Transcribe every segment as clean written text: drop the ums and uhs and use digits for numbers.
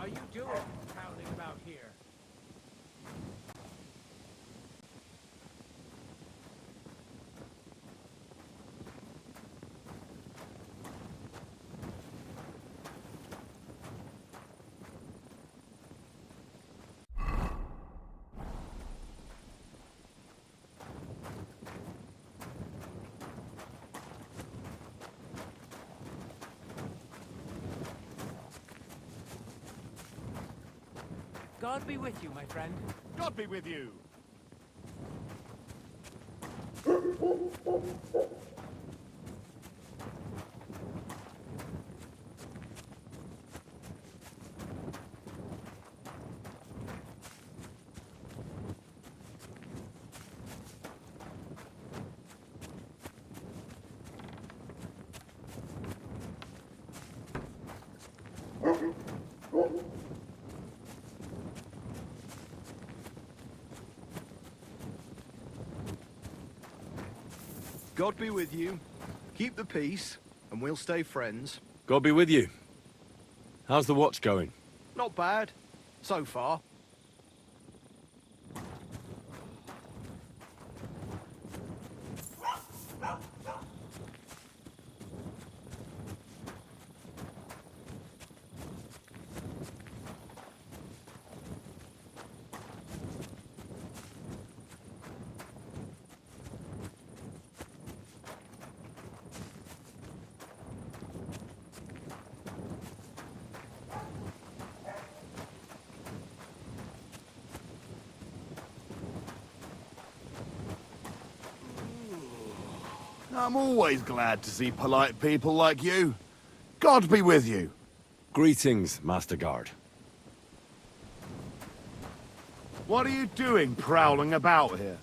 are you doing prowling about here? God be with you, my friend. God be with you. God be with you. Keep the peace, and we'll stay friends. God be with you. How's the watch going? Not bad, so far. I'm always glad to see polite people like you. God be with you. Greetings, Master Guard. What are you doing prowling about here?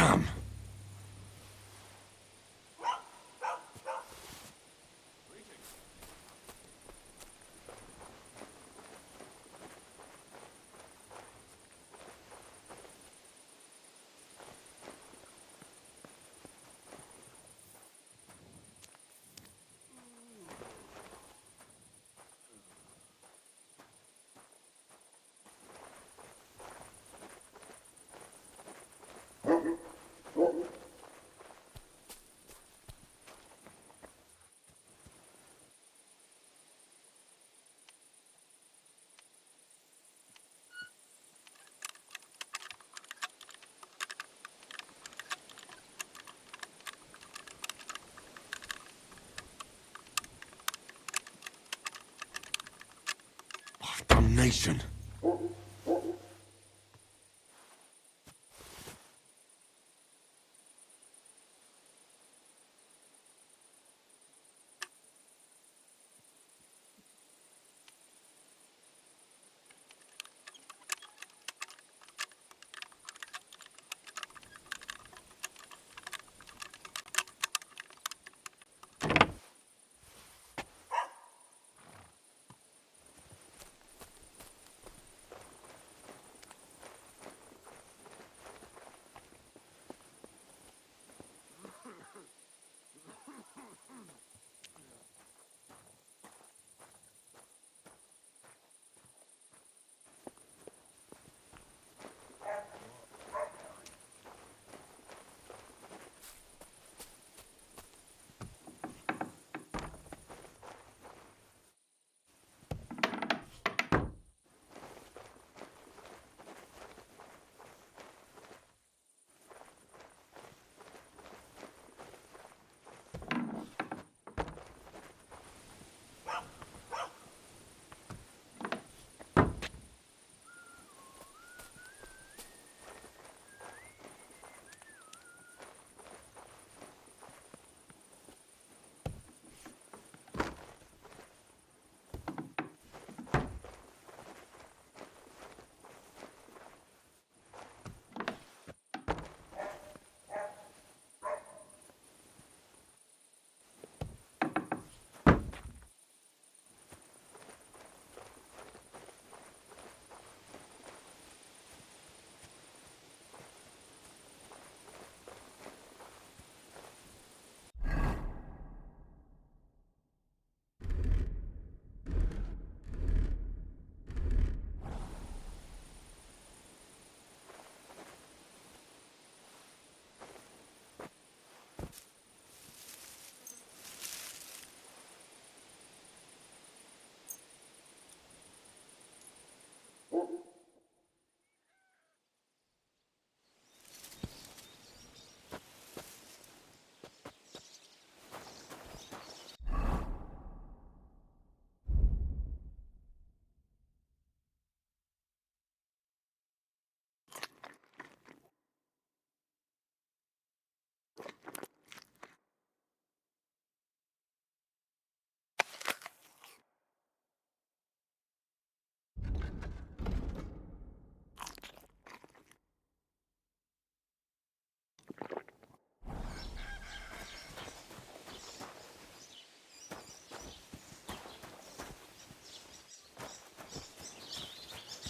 Damn! Damnation!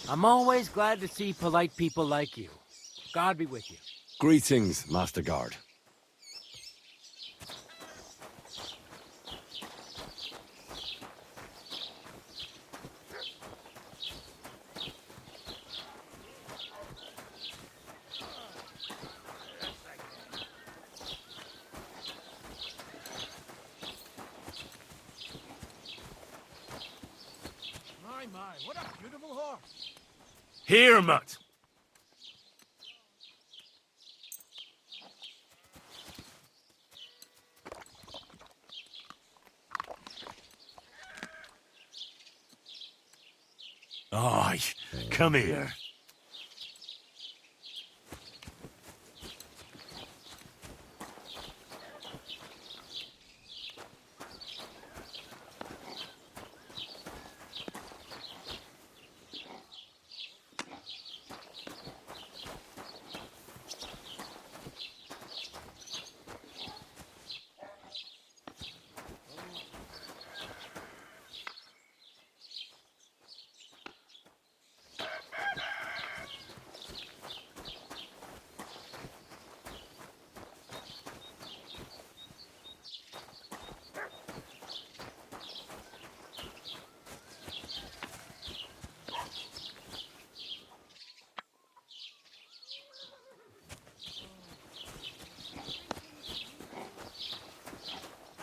I'm always glad to see polite people like you. God be with you. Greetings, Master Guard. My, what a beautiful horse. Here, Mutt. Aye, come here.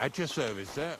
At your service, sir.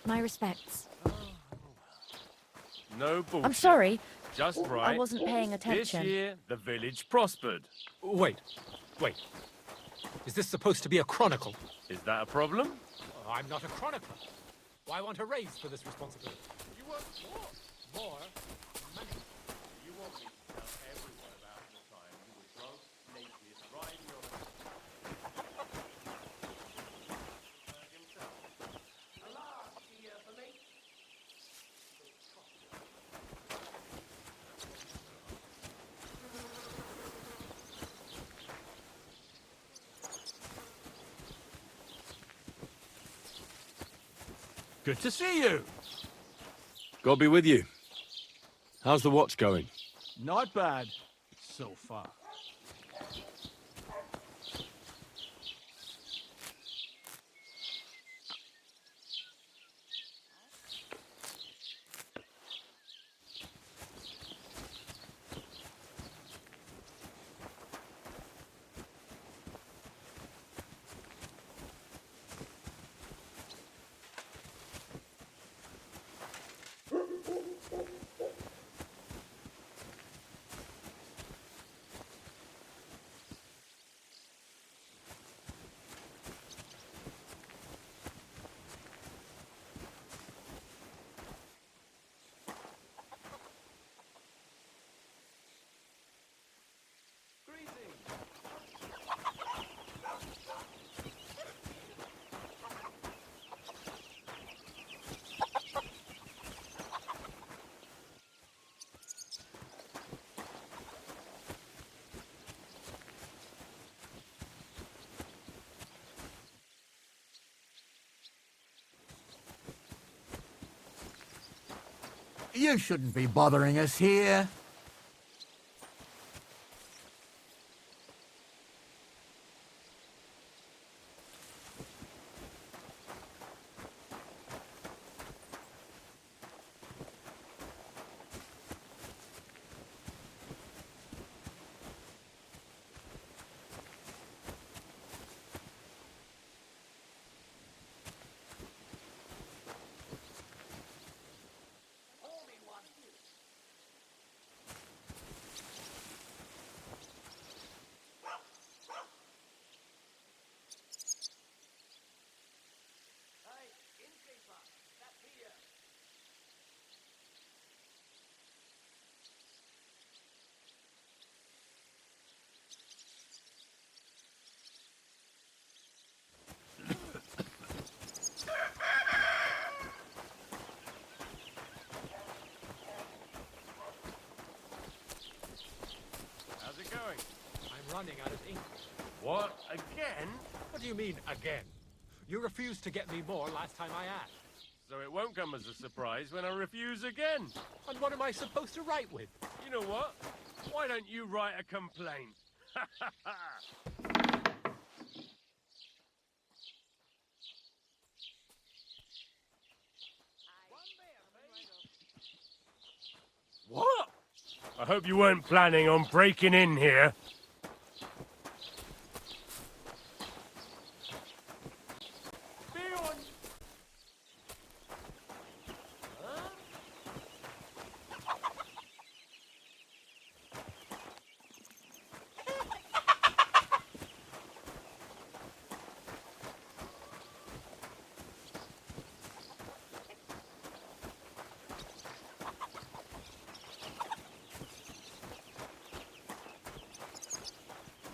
My respects. No bullshit. I'm sorry. Just right. I wasn't paying This attention. year, the village prospered. Wait. Is this supposed to be a chronicle? Is that a problem? I'm not a chronicler. Why want a raise for this responsibility? You want what? More money. You want me to tell everyone about the time you were drunk, naked, riding on a... himself. Alas, here for me. Good to see you. God be with you. How's the watch going? Not bad, so far. You shouldn't be bothering us here. How's it going? I'm running out of ink. What? Again? What do you mean, again? You refused to get me more last time I asked. So it won't come as a surprise when I refuse again. And what am I supposed to write with? You know what? Why don't you write a complaint? What? I hope you weren't planning on breaking in here.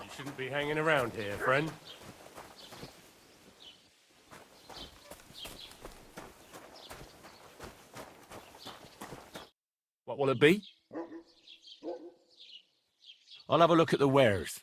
You shouldn't be hanging around here, friend. What will it be? I'll have a look at the wares.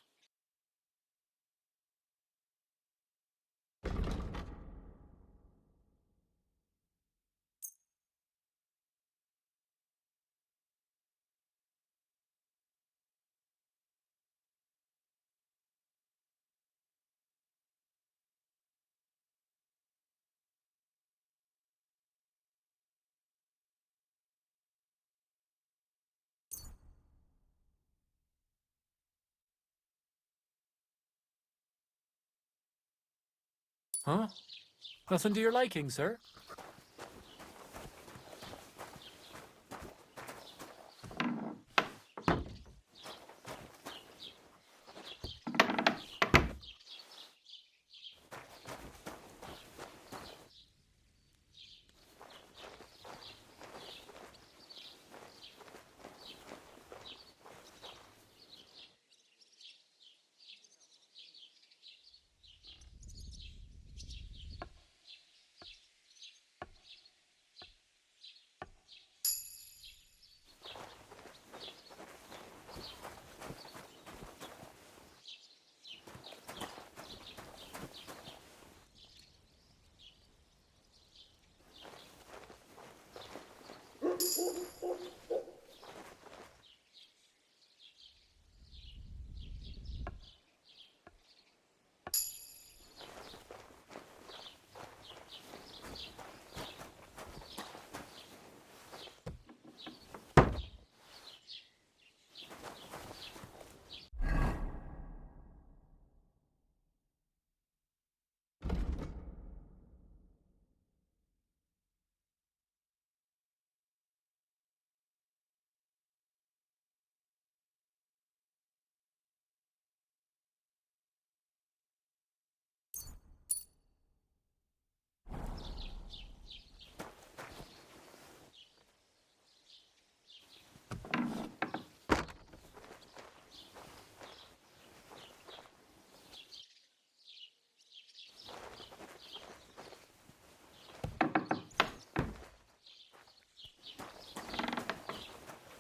Huh? Nothing to your liking, sir?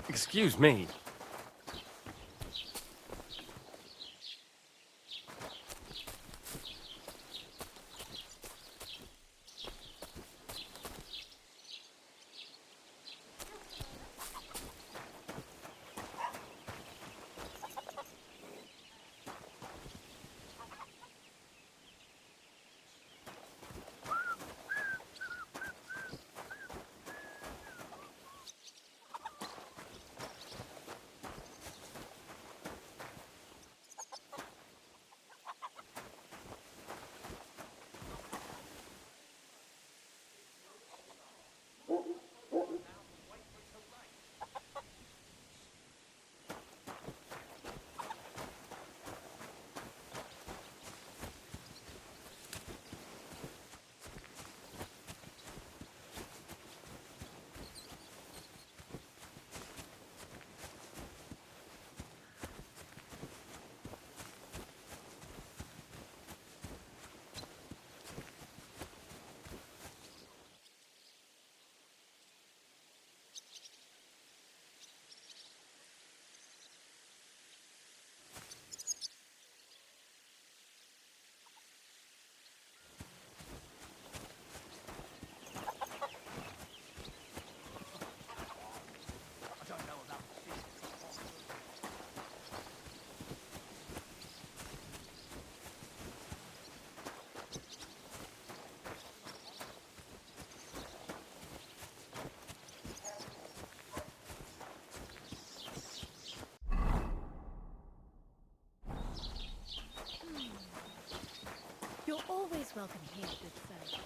Excuse me. You're always welcome here, good fellow.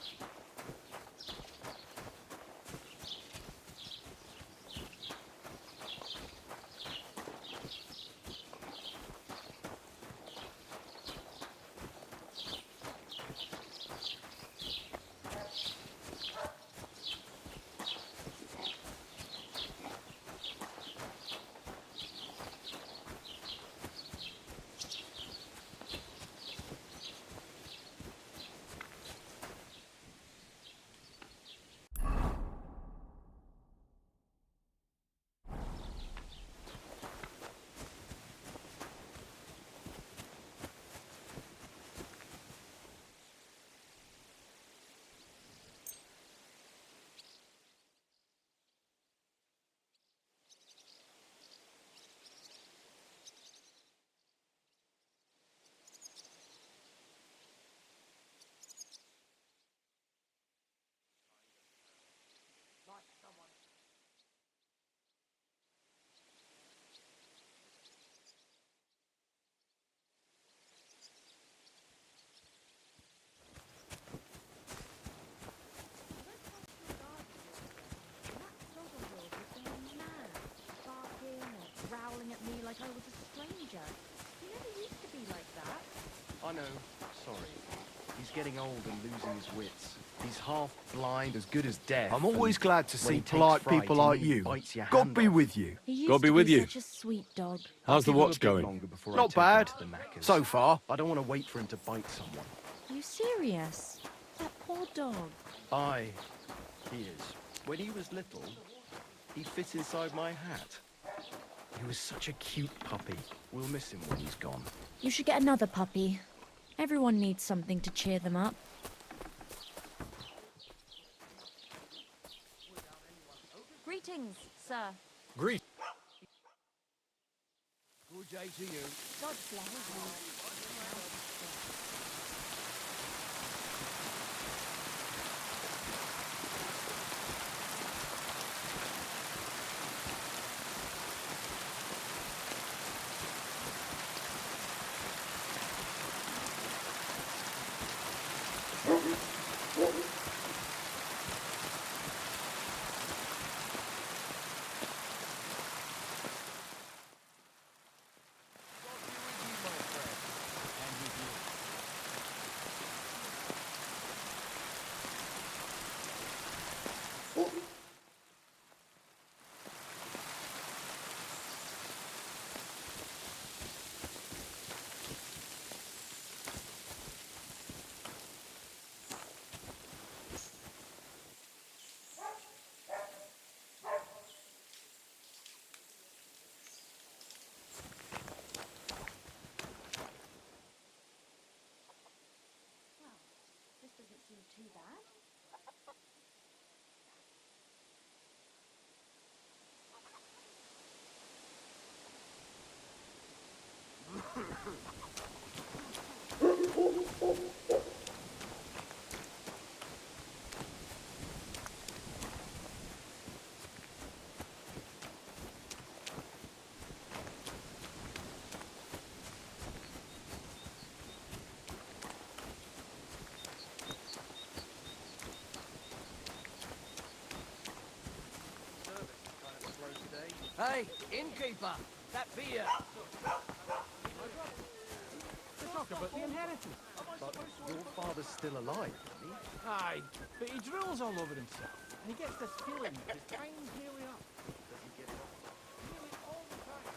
Growling at me like I was a stranger. He never used to be like that. I know. Sorry. He's getting old and losing his wits. He's half blind, as good as deaf. I'm always and glad to when he see takes polite fright, people he like nearly you. bites your God hand be off. with you. He used God to be with you. such a sweet dog. I'll How's the give him a watch bit going? longer before I Not take him bad. to the knackers. So far. I don't want to wait for him to bite someone. Are you serious? That poor dog. Aye, he is. When he was little, he fit inside my hat. He was such a cute puppy. We'll miss him when he's gone. You should get another puppy. Everyone needs something to cheer them up. Greetings. Sir, Greet. Good day to you. God bless you. And with you. Well, this doesn't seem too bad. Service is kind of slow today. Hey, innkeeper! That beer! To talk about the inheritance. But your father's still alive, isn't he? Aye, but he drills all over himself, and he gets this feeling that his time's nearly up. Does he get it often? Nearly all the time.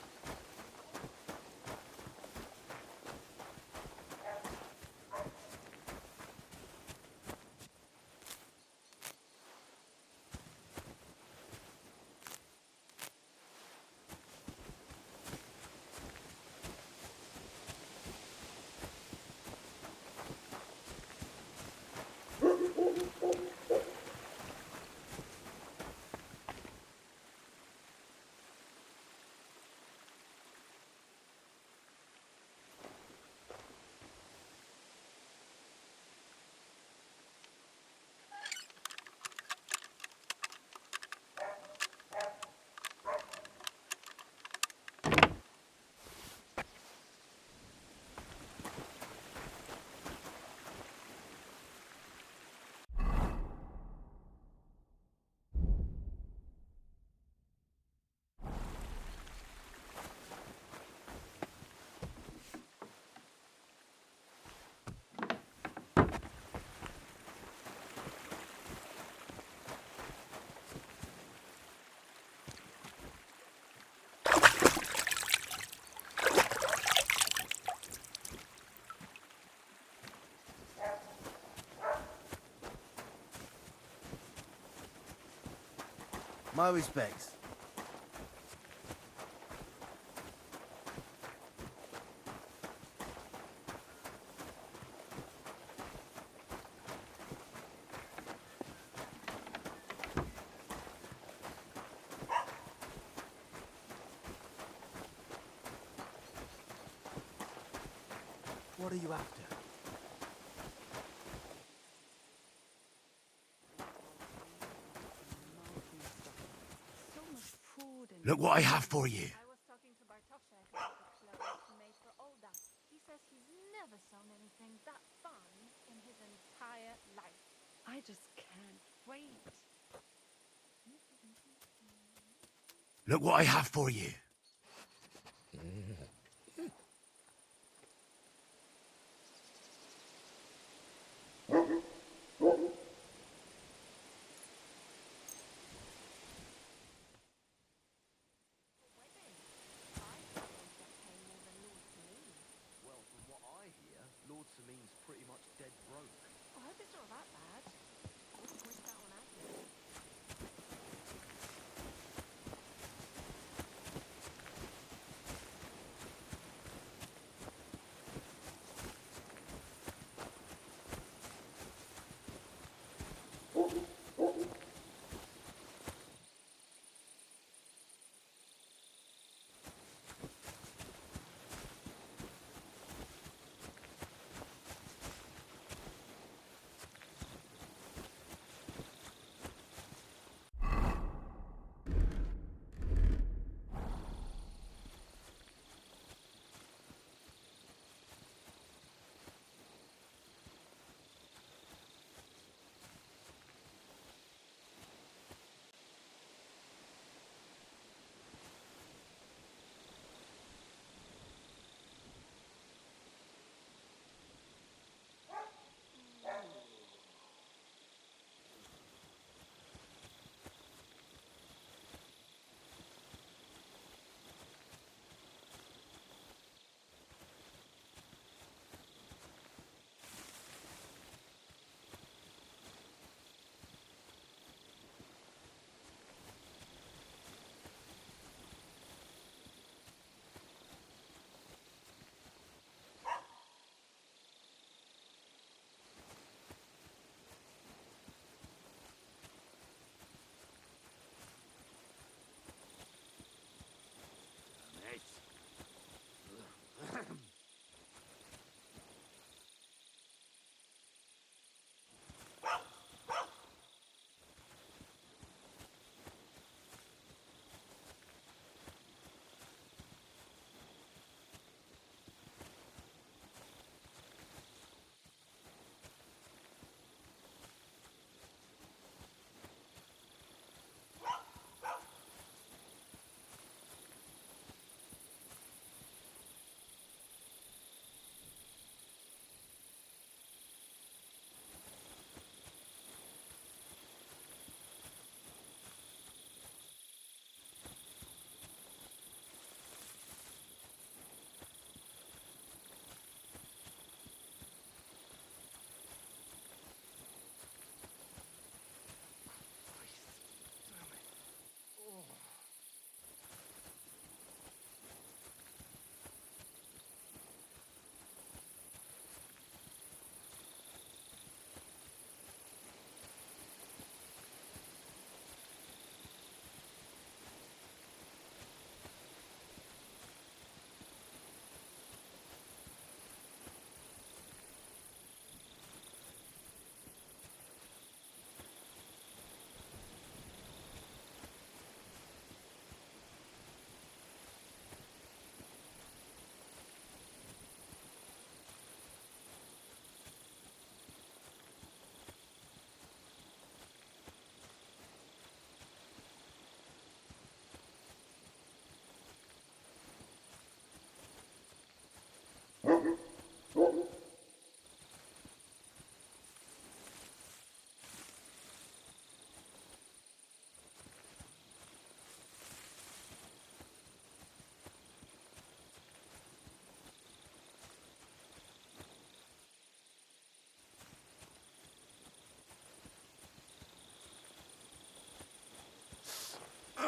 My respects. What are you after? So much food and Look what I have for you. I was talking to Bartoszek about the clothes he made for Olda. He says he's never sewn anything that fine in his entire life. I just can't wait. Look what I have for you. Wedding. I always get paid more than Lord Celine. Well, from what I hear, Lord Salim's pretty much dead broke. I hope it's not that bad. Wouldn't wish that on Agnes.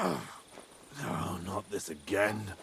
Oh, not this again.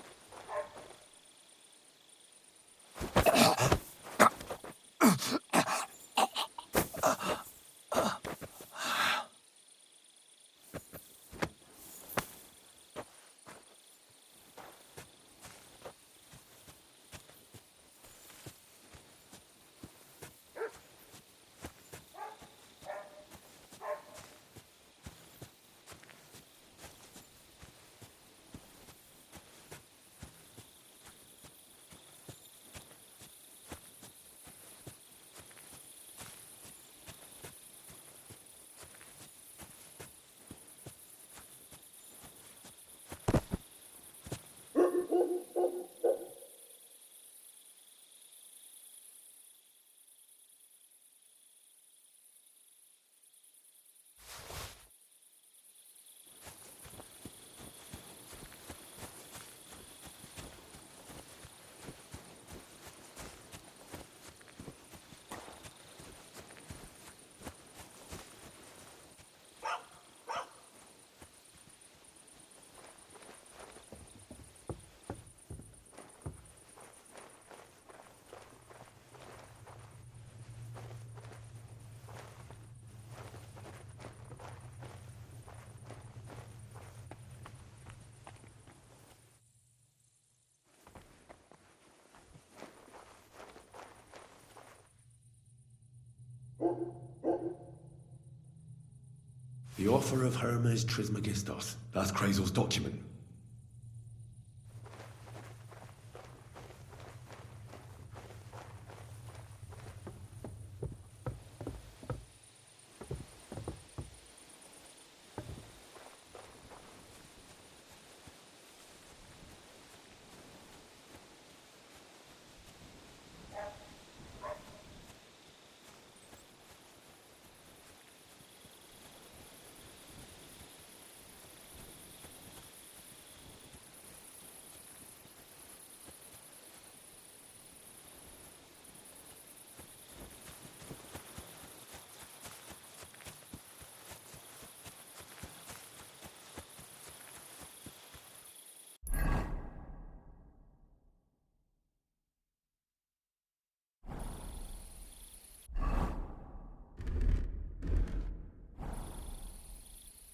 The offer of Hermes Trismegistos. That's Krazel's document.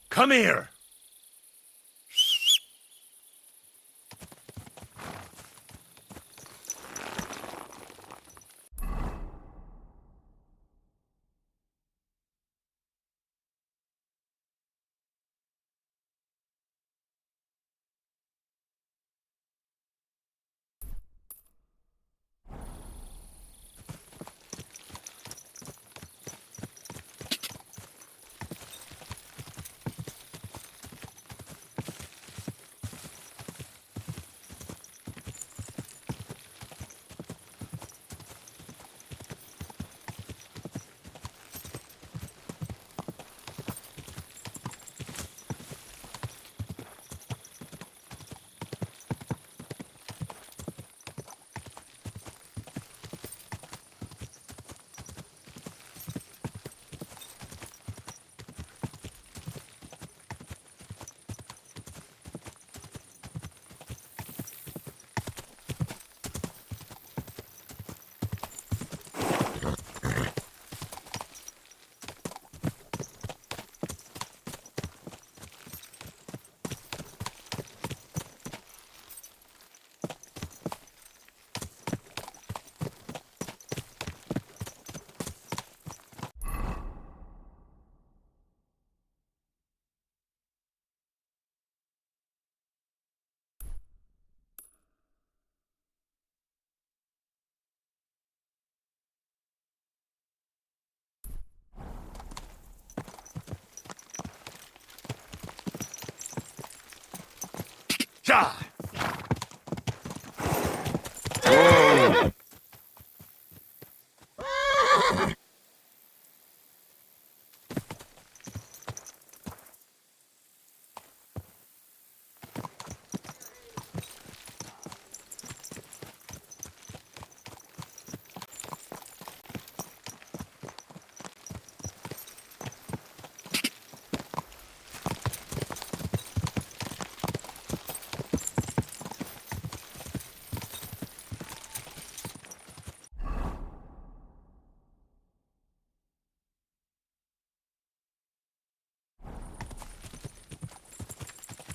Come here! Ja!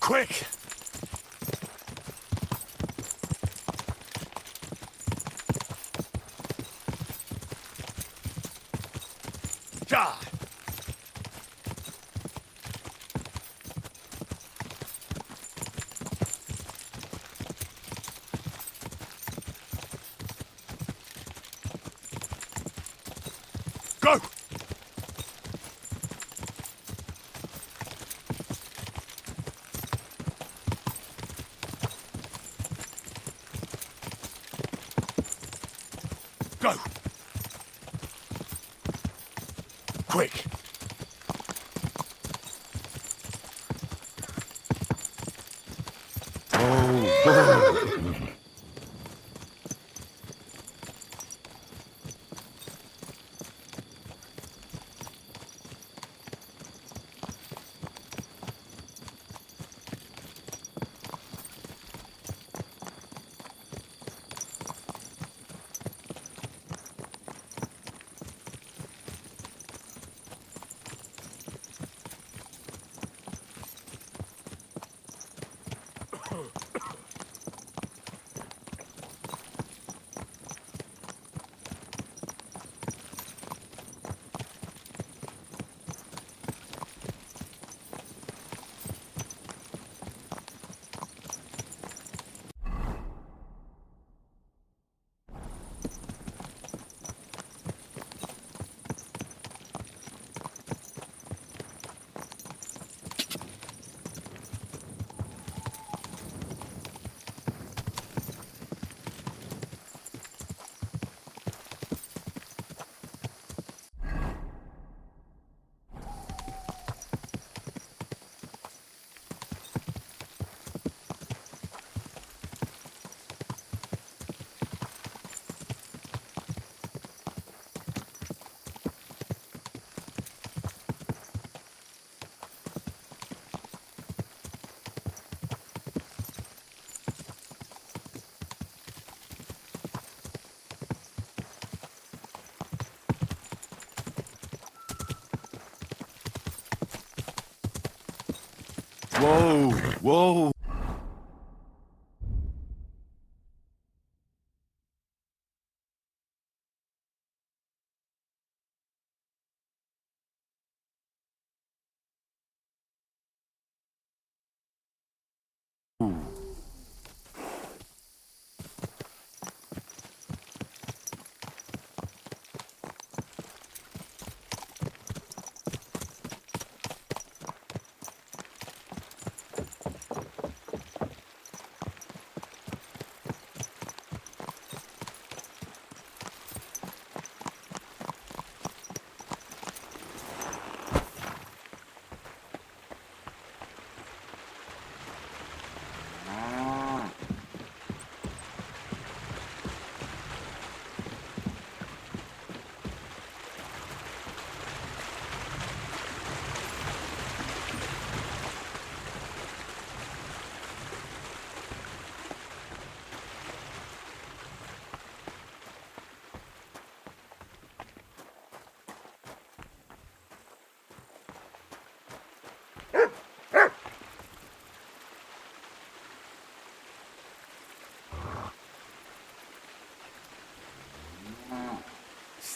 Quick! Ja! Go! Go! Quick! Whoa! Whoa!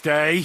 Stay.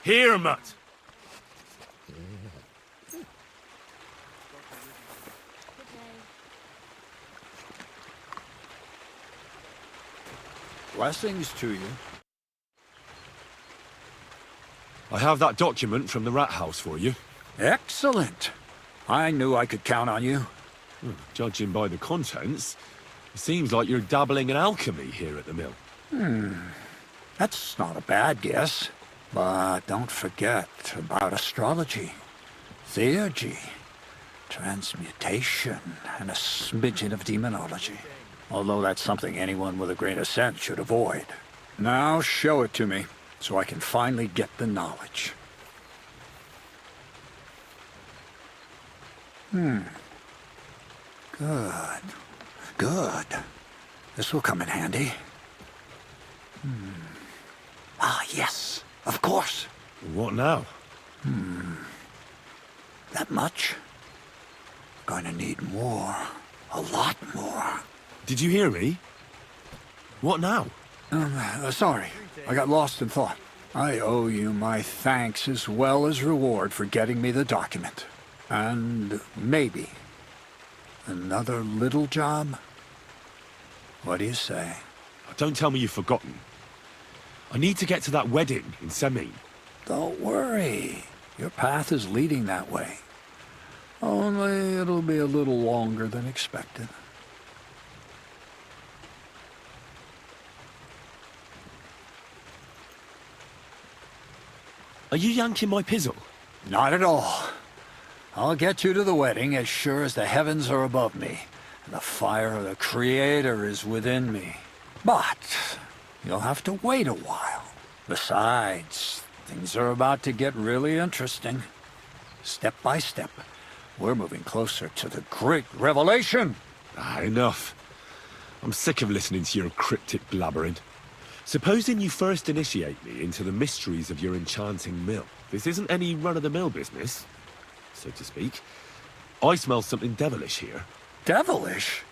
Here, Mutt. Blessings to you. I have that document from the rat house for you. Excellent. I knew I could count on you. Judging by the contents, it seems like you're dabbling in alchemy here at the mill. That's not a bad guess. But don't forget about astrology, theurgy, transmutation, and a smidgen of demonology. Although that's something anyone with a grain of sense should avoid. Now show it to me, so I can finally get the knowledge. Good. Good. This will come in handy. Ah, yes. Of course. What now? That much? Gonna need more. A lot more. Did you hear me? What now? Sorry. I got lost in thought. I owe you my thanks as well as reward for getting me the document. And maybe another little job? What do you say? Don't tell me you've forgotten. I need to get to that wedding in Semin. Don't worry. Your path is leading that way. Only it'll be a little longer than expected. Are you yanking my pizzle? Not at all. I'll get you to the wedding as sure as the heavens are above me, and the fire of the Creator is within me. But you'll have to wait a while. Besides, things are about to get really interesting. Step by step, we're moving closer to the great revelation. Enough. I'm sick of listening to your cryptic blabbering. Supposing you first initiate me into the mysteries of your enchanting mill. This isn't any run-of-the-mill business, so to speak. I smell something devilish here. Devilish?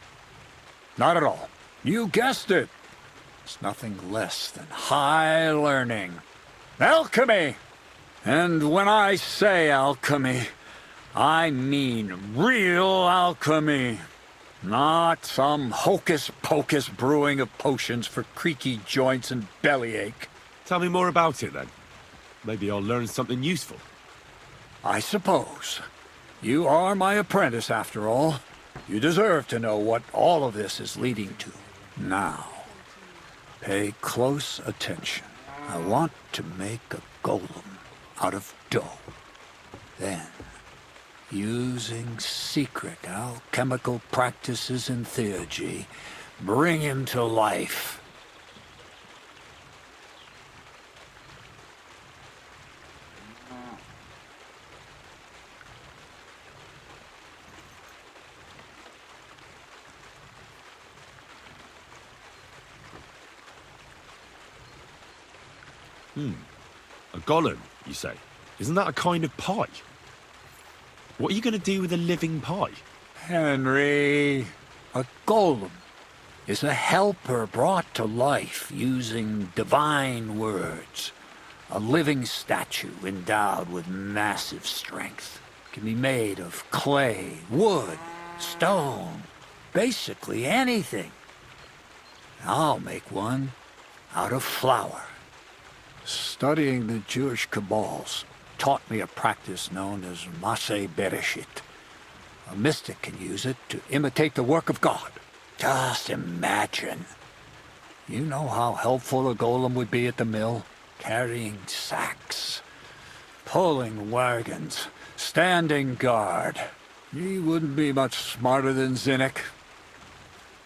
Not at all. You guessed it. It's nothing less than high learning. Alchemy! And when I say alchemy, I mean real alchemy. Not some hocus-pocus brewing of potions for creaky joints and bellyache. Tell me more about it, then. Maybe I'll learn something useful. I suppose. You are my apprentice, after all. You deserve to know what all of this is leading to. Now, pay close attention. I want to make a golem out of dough. Then, using secret alchemical practices and theurgy, bring him to life. A golem, you say? Isn't that a kind of pie? What are you going to do with a living pie? Henry, a golem is a helper brought to life using divine words. A living statue endowed with massive strength. Can be made of clay, wood, stone, basically anything. I'll make one out of flour. Studying the Jewish Kabbals taught me a practice known as Maseh Bereshit. A mystic can use it to imitate the work of God. Just imagine. You know how helpful a golem would be at the mill? Carrying sacks, pulling wagons, standing guard. He wouldn't be much smarter than Zinnik,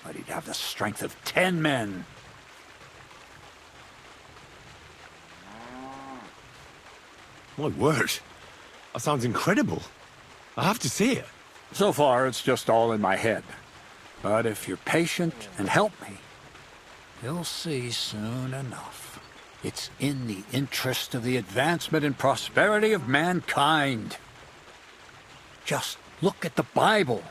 but he'd have the strength of 10 men. My word. That sounds incredible. I have to see it. So far, it's just all in my head. But if you're patient and help me, you'll see soon enough. It's in the interest of the advancement and prosperity of mankind. Just look at the Bible.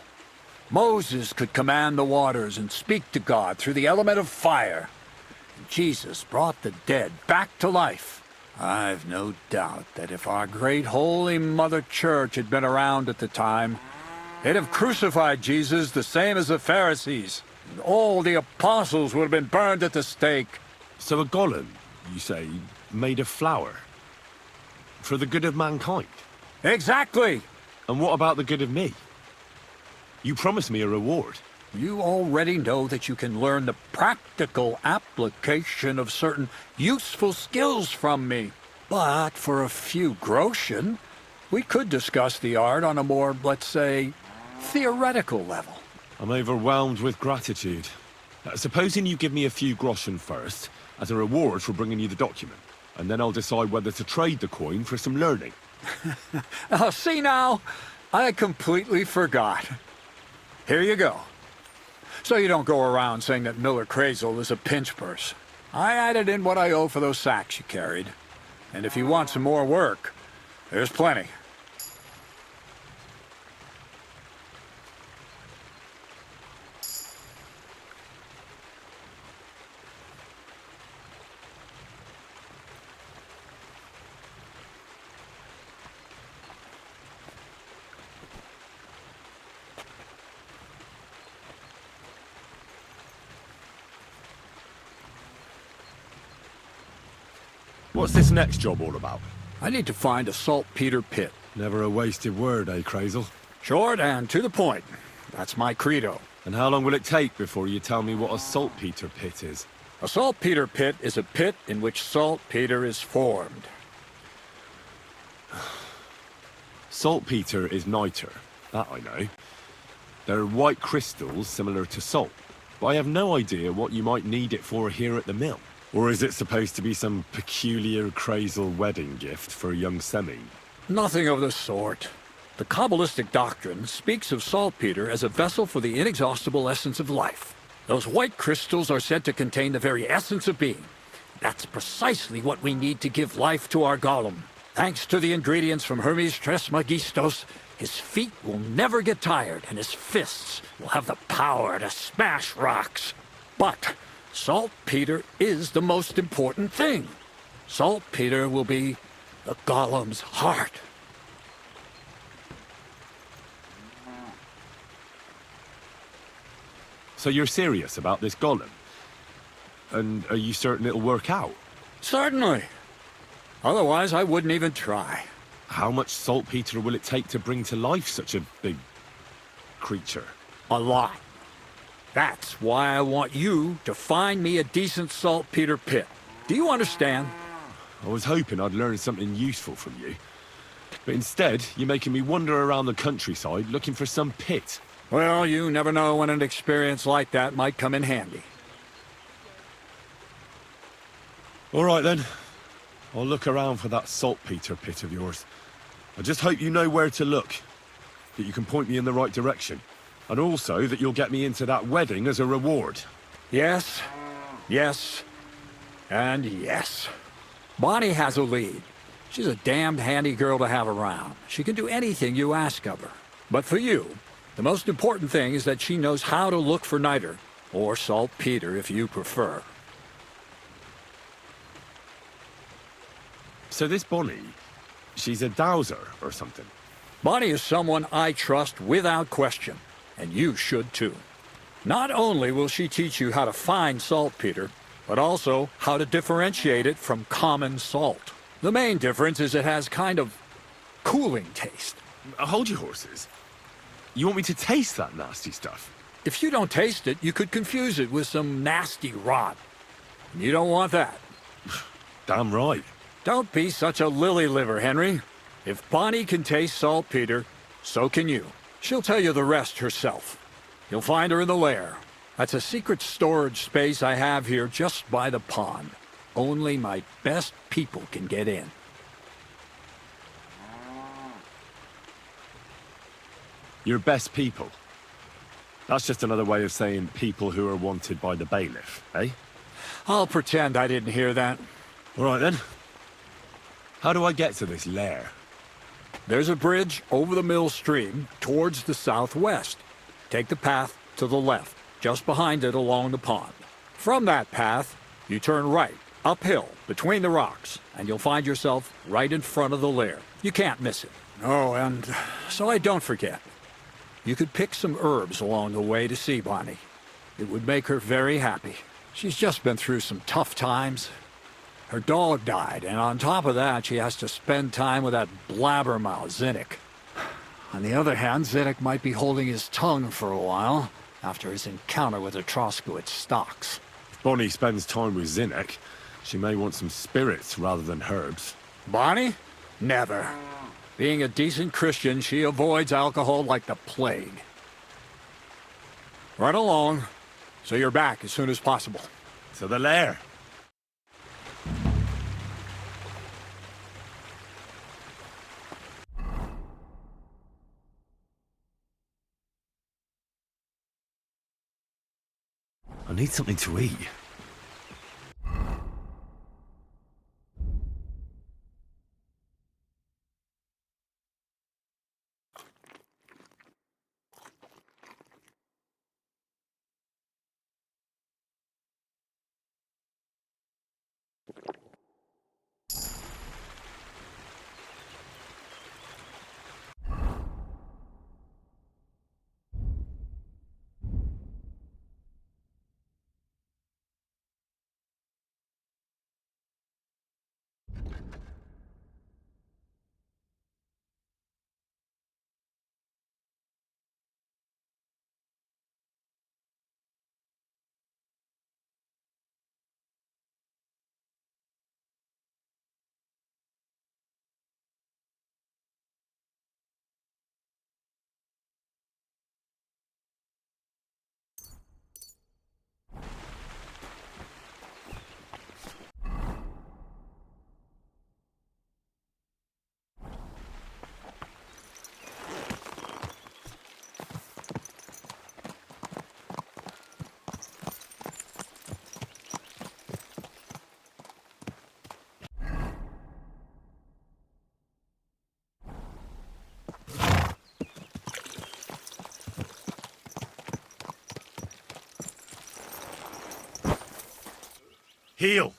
Moses could command the waters and speak to God through the element of fire. Jesus brought the dead back to life I've no doubt that if our great holy Mother Church had been around at the time, they'd have crucified Jesus the same as the Pharisees. And all the apostles would have been burned at the stake. So a golem, you say, made of flour? For the good of mankind? Exactly! And what about the good of me? You promised me a reward. You already know that you can learn the practical application of certain useful skills from me. But for a few groschen, we could discuss the art on a more, let's say, theoretical level. I'm overwhelmed with gratitude. Supposing you give me a few groschen first, as a reward for bringing you the document, and then I'll decide whether to trade the coin for some learning. Oh, see now? I completely forgot. Here you go. So you don't go around saying that Miller Crazel is a pinch purse. I added in what I owe for those sacks you carried. And if you want some more work, there's plenty. What's this next job all about? I need to find a saltpeter pit. Never a wasted word, eh, Crazel? Short and to the point. That's my credo. And how long will it take before you tell me what a saltpeter pit is? A saltpeter pit is a pit in which saltpeter is formed. Saltpeter is niter. That I know. They're white crystals similar to salt. But I have no idea what you might need it for here at the mill. Or is it supposed to be some peculiar Crazel wedding gift for a young semi? Nothing of the sort. The Kabbalistic doctrine speaks of saltpeter as a vessel for the inexhaustible essence of life. Those white crystals are said to contain the very essence of being. That's precisely what we need to give life to our golem. Thanks to the ingredients from Hermes Trismegistos, his feet will never get tired and his fists will have the power to smash rocks. But saltpeter is the most important thing. Saltpeter will be the golem's heart. So you're serious about this golem? And are you certain it'll work out? Certainly. Otherwise, I wouldn't even try. How much saltpeter will it take to bring to life such a big creature? A lot. That's why I want you to find me a decent saltpeter pit. Do you understand? I was hoping I'd learn something useful from you. But instead, you're making me wander around the countryside looking for some pit. Well, you never know when an experience like that might come in handy. All right then. I'll look around for that saltpeter pit of yours. I just hope you know where to look. That you can point me in the right direction. And also that you'll get me into that wedding as a reward. Yes, yes, and yes. Bonnie has a lead. She's a damned handy girl to have around. She can do anything you ask of her. But for you, the most important thing is that she knows how to look for niter, or saltpeter if you prefer. So this Bonnie, she's a dowser or something? Bonnie is someone I trust without question, and you should too. Not only will she teach you how to find saltpeter, but also how to differentiate it from common salt. The main difference is it has kind of cooling taste. Hold your horses. You want me to taste that nasty stuff? If you don't taste it, you could confuse it with some nasty rot. You don't want that. Damn right. Don't be such a lily-liver, Henry. If Bonnie can taste saltpeter, so can you. She'll tell you the rest herself. You'll find her in the lair. That's a secret storage space I have here just by the pond. Only my best people can get in. Your best people? That's just another way of saying people who are wanted by the bailiff, eh? I'll pretend I didn't hear that. All right then. How do I get to this lair? There's a bridge over the mill stream towards the southwest. Take the path to the left, just behind it along the pond. From that path, you turn right, Uphill, between the rocks, and you'll find yourself right in front of the lair. You can't miss it. Oh, and so I don't forget. You could pick some herbs along the way to see Bonnie. It would make her very happy. She's just been through some tough times. Her dog died, and on top of that, she has to spend time with that blabbermouth, Zinnik. On the other hand, Zinnik might be holding his tongue for a while after his encounter with the Troskowitz stocks. If Bonnie spends time with Zinnik, she may want some spirits rather than herbs. Bonnie? Never. Being a decent Christian, she avoids alcohol like the plague. Run along, so you're back as soon as possible. To the lair. I need something to eat. Heal!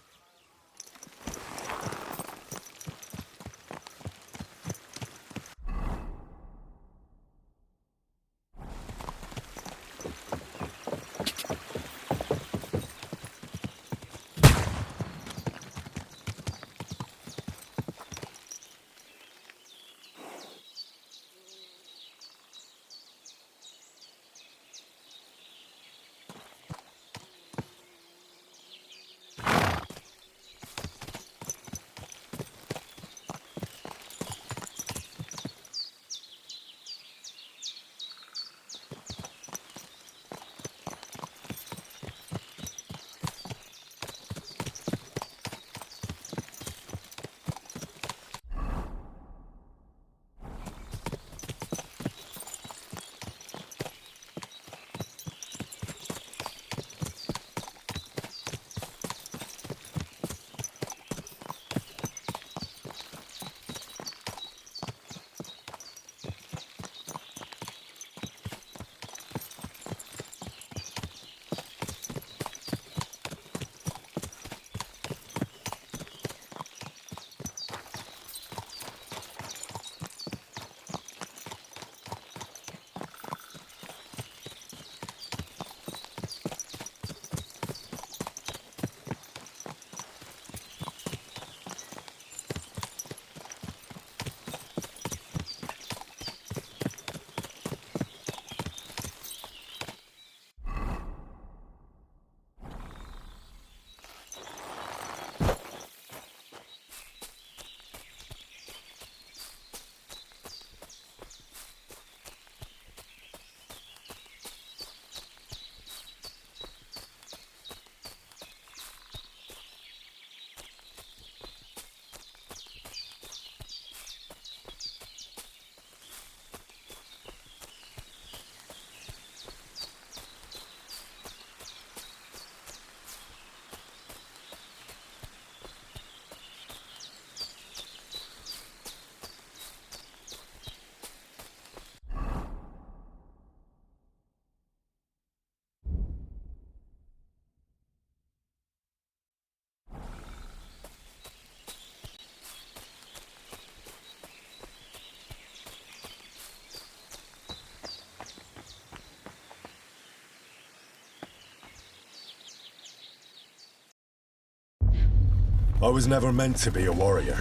I was never meant to be a warrior.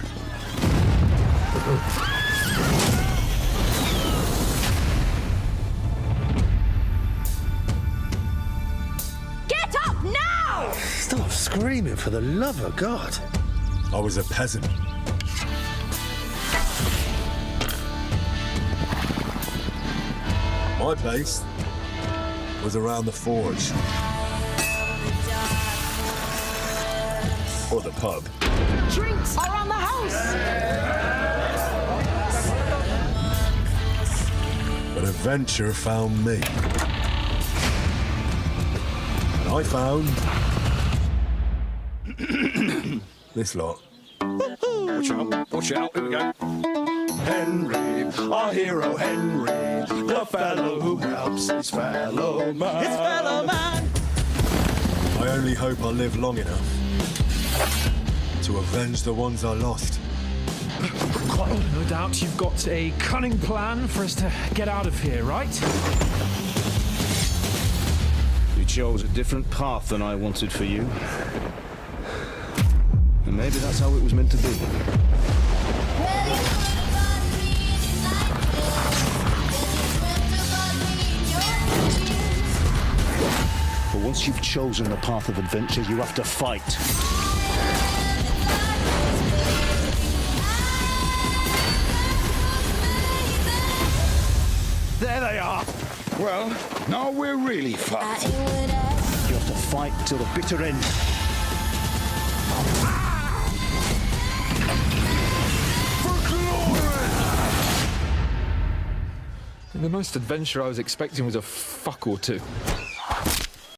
Get up now! Stop screaming, for the love of God. I was a peasant. My place was around the forge. Or the pub. Drinks around the house! But adventure found me. And I found... this lot. Watch out, watch out, here we go. Henry, our hero Henry, the fellow who helps his fellow man. His fellow man! I only hope I live long enough to avenge the ones I lost. No doubt you've got a cunning plan for us to get out of here, right? You chose a different path than I wanted for you. And maybe that's how it was meant to be. But once you've chosen the path of adventure, you have to fight. There they are! Well, now we're really fucked. You have to fight till the bitter end. The most adventure I was expecting was a fuck or two.